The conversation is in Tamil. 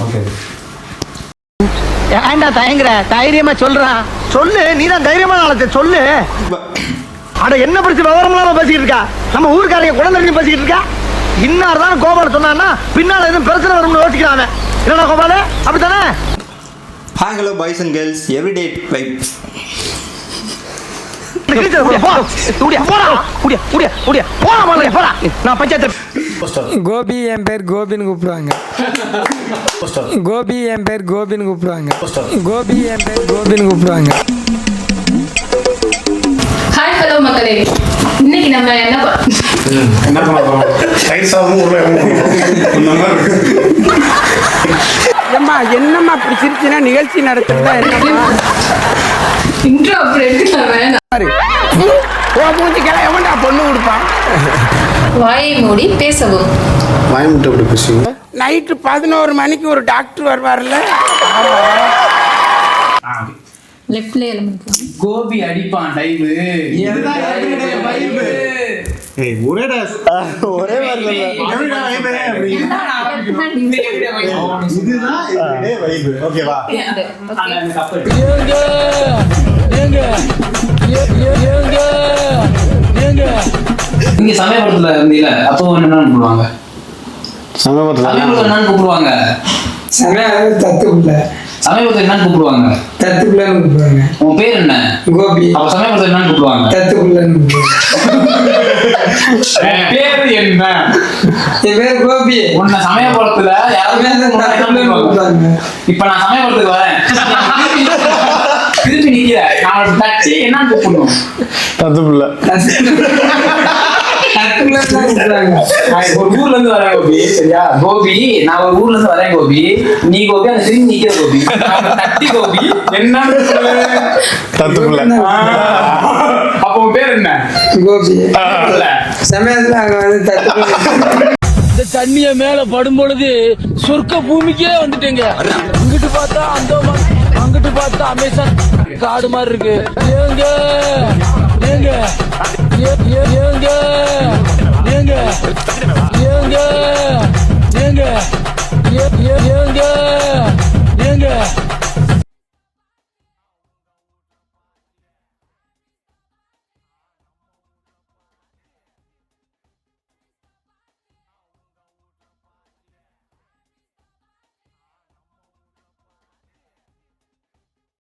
ஓகே. ஏன்டா தயங்குற? தைரியமா சொல்றான். சொல்லு, நீ தான் தைரியமான ஆளத்தை சொல்லு. அட என்ன பிரச்சனை விவரம் இல்லாம பேசிக்கிட்டு இருக்கா? நம்ம ஊருக்காரங்க குழந்தை பேசிக்கிட்டு இருக்கா? இன்னார் தான் கோபால் சொன்னான்னா பின்னால எதுவும் பிரச்சனை வரும்னு யோசிக்கிறாங்க. என்னடா கோபால், அப்படித்தானே? Hi hello boys and girls, everyday life. Gopi என் பேர் கோபின்னு கூப்பிடுவாங்க. கோபி என் பேர் கோபின்னு கூப்பிடுவாங்க. கோபி என் பேர் கோபின்னு கூப்பிடுவாங்க. ஹாய் ஹலோ மக்களே, இன்னைக்கு நம்ம என்ன பண்ண போறோம்? என்னம்மா அப்படி சிரிச்சுனா நிகழ்ச்சி நடத்துறதா? என்னம்மா இன்ட்ரோ அப்படி எடுக்கலாம். எவன்டா பொண்ணு கொடுப்பான்? வாயை மூடி பேசவும். வாய் முட்டை அப்படி பேசுவீங்க. நைட்டு 11 மணிக்கு ஒரு டாக்டர் வருவார்ல. லெஃப்ட்ல எலிமெண்ட் கோபி அடிப்பான் டைவ். ஒரே ஒரே மாதிரி ஓகேவா? நீங்க சமயபுரத்துல இருந்தீல, அப்போ என்னன்னு கூப்பிடுவாங்க? சமயபுரத்துல என்னன்னு கூப்பிடுவாங்க? தத்துக்குள்ள சமயபுரத்துல என்னன்னு கூப்பிடுவாங்க? தத்துக்குள்ளன்னு கூப்பிடுவாங்க. உன் பேர் என்ன? கோபி. அப்ப சமயபுரத்துல என்னன்னு கூப்பிடுவாங்க? தத்துக்குள்ளன்னு பேரு என்ன? என் பேர் கோபி. உன்னை சமயபுரத்துல யாருமே கூப்பிடுவாங்க. இப்ப நான் சமயபுரத்துக்கு வரேன், திருப்பி நிக்கிற, நான் தச்சு என்னன்னு கூப்பிடணும்? தத்துப்புள்ள. ஒரு ஊர்ல இருந்து வரேன் கோபி, சரியா? கோபி, நான் ஒரு ஊர்ல இருந்து வரேன் கோபி, நீ கோபி, அந்த திரும்பி நிக்கிற கோபி, தட்டி கோபி என்னன்னு தத்துப்புள்ள. அப்போ உன் பேர் என்ன? கோபி. சமயத்துல அங்க வந்து தத்துக்குள்ள. இந்த தண்ணிய மேல படும் பொழுது சொர்க்க பூமிக்கே வந்துட்டேங்க. இங்கிட்டு பார்த்தா அந்த, அங்கிட்டு பார்த்தா அமேசான் காடு மாதிரி இருக்கு. ஏங்க ஏங்க ஏங்க ஏங்க ஏங்க ஏங்க ஏங்க